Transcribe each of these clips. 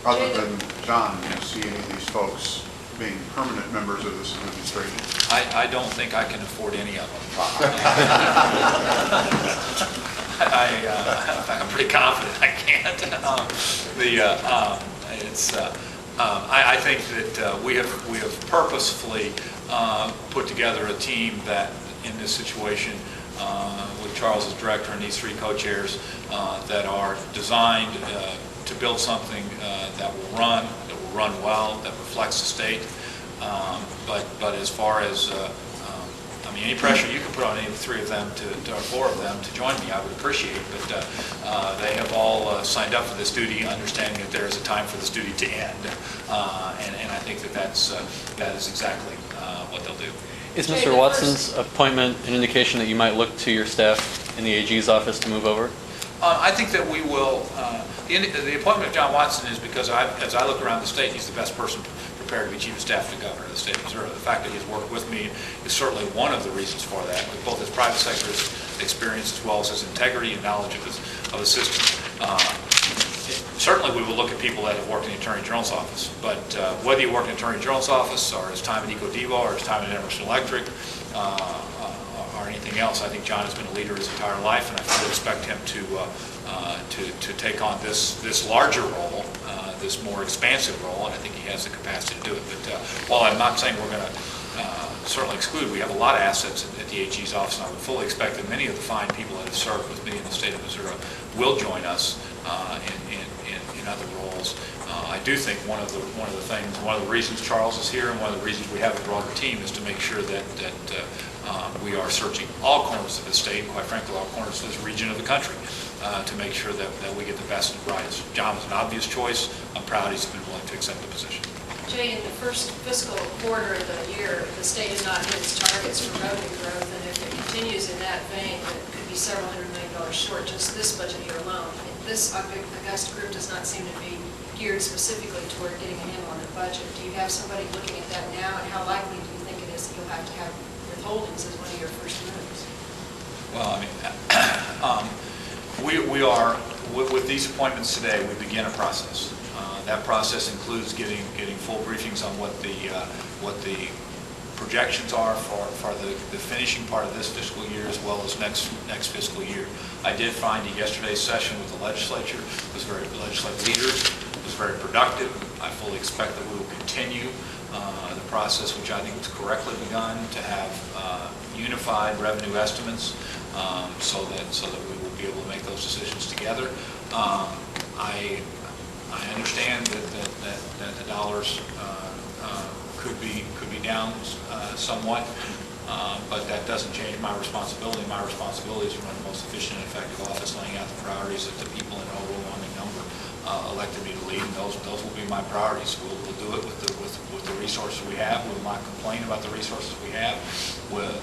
Other than John, do you see any of these folks being permanent members of this administration? I don't think I can afford any of them. I'm pretty confident I can't. I think that we have purposefully put together a team that, in this situation, with Charles as director and these three co-chairs, that are designed to build something that will run well, that reflects the state. But as far as any pressure you can put on any three of them or four of them to join me, I would appreciate. But they have all signed up for this duty, understanding that there is a time for this duty to end, and I think that is exactly what they'll do. Is Mr. Watson's appointment an indication that you might look to your staff in the AG's office to move over? I think that we will. The appointment of John Watson is because, as I look around the state, he's the best person prepared to be Chief of Staff to the Governor of the State of Missouri. The fact that he's worked with me is certainly one of the reasons for that, with both his private sector experience as well as his integrity and knowledge of the system. Certainly we will look at people that have worked in the Attorney General's office, but whether you work in the Attorney General's office or his time at EcoDevo or his time at Emerson Electric or anything else, I think John has been a leader his entire life, and I fully expect him to take on this larger role, this more expansive role, and I think he has the capacity to do it. But while I'm not saying we're going to certainly exclude, we have a lot of assets at the AG's office, and I would fully expect that many of the fine people that have served with me in the state of Missouri will join us in other roles. I do think one of the reasons Charles is here, and one of the reasons we have a broader team, is to make sure that we are searching all corners of the state, and quite frankly, all corners of this region of the country, to make sure that we get the best and brightest. John was an obvious choice. I'm proud he's been willing to accept the position. Jay, in the first fiscal quarter of the year, the state has not hit its targets for revenue growth, and if it continues in that vein, it could be several $100 million short just this budget year alone. This Augusta group does not seem to be geared specifically toward getting a handle on the budget. Do you have somebody looking at that now, and how likely do you think it is that you'll have to have withholdings as one of your first moves? Well, we are, with these appointments today, we begin a process. That process includes getting full briefings on what the projections are for the finishing part of this fiscal year as well as next fiscal year. I did find that yesterday's session with the legislature legislative leaders was very productive. I fully expect that we will continue the process, which I think was correctly begun, to have unified revenue estimates, so that we will be able to make those decisions together. I understand that the dollars could be down somewhat, but that doesn't change my responsibility. My responsibility is to run the most efficient and effective office, laying out the priorities that the people in an overwhelming number elected me to lead, and those will be my priorities. We'll do it with the resources we have. We will not complain about the resources we have.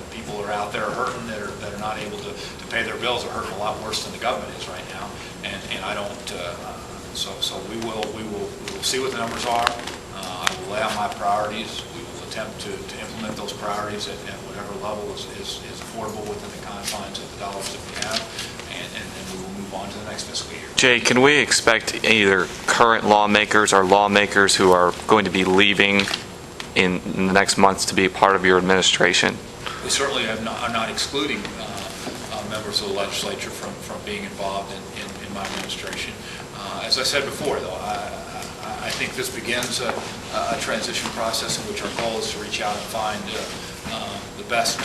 People are out there hurting that are not able to pay their bills are hurting a lot worse than the government is right now, and I don't. So we will see what the numbers are. I will lay out my priorities. We will attempt to implement those priorities at whatever level is affordable within the confines of the dollars that we have, and then we will move on to the next fiscal year. Jay, can we expect either current lawmakers or lawmakers who are going to be leaving in the next months to be part of your administration? We certainly are not excluding members of the legislature from being involved in my administration. As I said before, though, I think this begins a transition process in which our goal is to reach out and find the best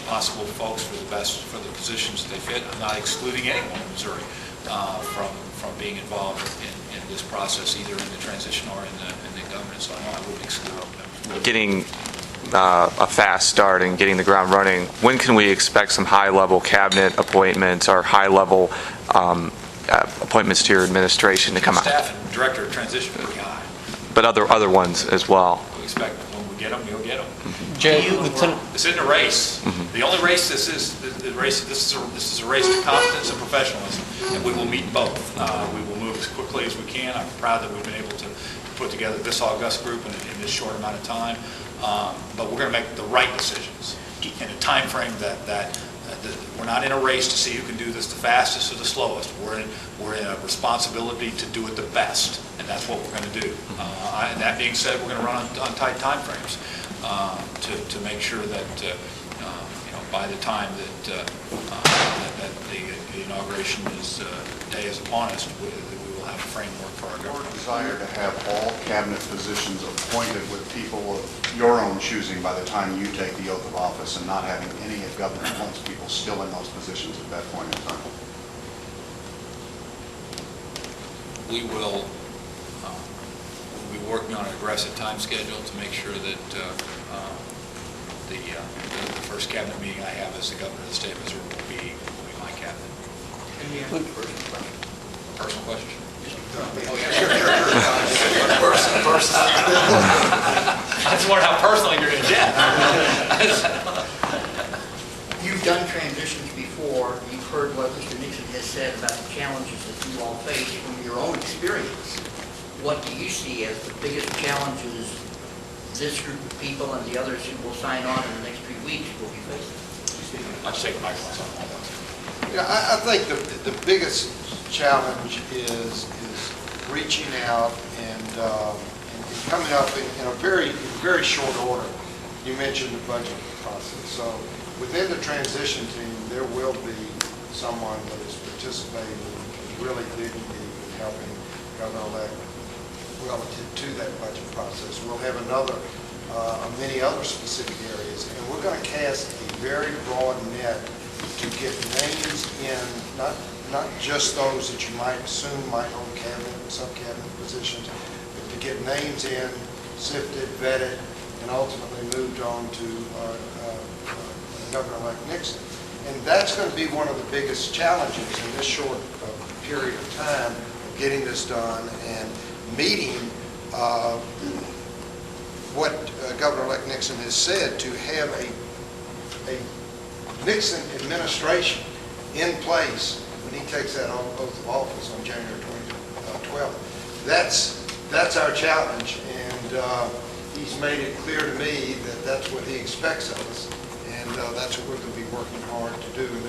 possible folks for the positions that they fit. I'm not excluding anyone in Missouri from being involved in this process, either in the transition or in the government. So I wouldn't exclude them. Getting a fast start and getting the ground running, when can we expect some high-level cabinet appointments or high-level appointments to your administration to come out? Staff and director of transition will be high. But other ones as well. We expect when we get them, you'll get them. Jay, This isn't a race. The only race this is a race to competence and professionalism, and we will meet both. We will move as quickly as we can. I'm proud that we've been able to put together this august group in this short amount of time. But we're going to make the right decisions in a time frame that we're not in a race to see who can do this the fastest or the slowest. We're in a responsibility to do it the best, and that's what we're going to do. And that being said, we're going to run on tight timeframes to make sure that by the time that the inauguration day is upon us, we will have a framework for our Your government. desire to have all cabinet positions appointed with people of your own choosing by the time you take the oath of office and not having any of Governor Blunt's people still in those positions at that point in time. We will we'll be working on an aggressive time schedule to make sure that the first cabinet meeting I have as the governor of the state of Missouri will be my cabinet. Personal question? Oh, yeah, sure. I just wonder how personal you're going to get. You've done transitions before. You've heard what Mr. Nixon has said about the challenges that you all face from your own experience. What do you see as the biggest challenges this group of people and the others who will sign on in the next 3 weeks will be facing? I'll just take the microphone. Yeah, I think the biggest challenge is reaching out and coming up in a very short order. You mentioned the budget process. So within the transition team, there will be someone that is participating really digging deep in helping Governor-elect relative to that budget process. We'll have many other specific areas, and we're going to cast a very broad net to get names in, not just those that you might assume might hold cabinet and sub-cabinet positions, but to get names in, sifted, vetted, and ultimately moved on to Governor-elect Nixon. And that's going to be one of the biggest challenges in this short period of time, getting this done and meeting what Governor-elect Nixon has said, to have a Nixon administration in place when he takes that oath of office on January 12th. That's our challenge, and he's made it clear to me that that's what he expects of us, and that's what we're going to be working hard to do. And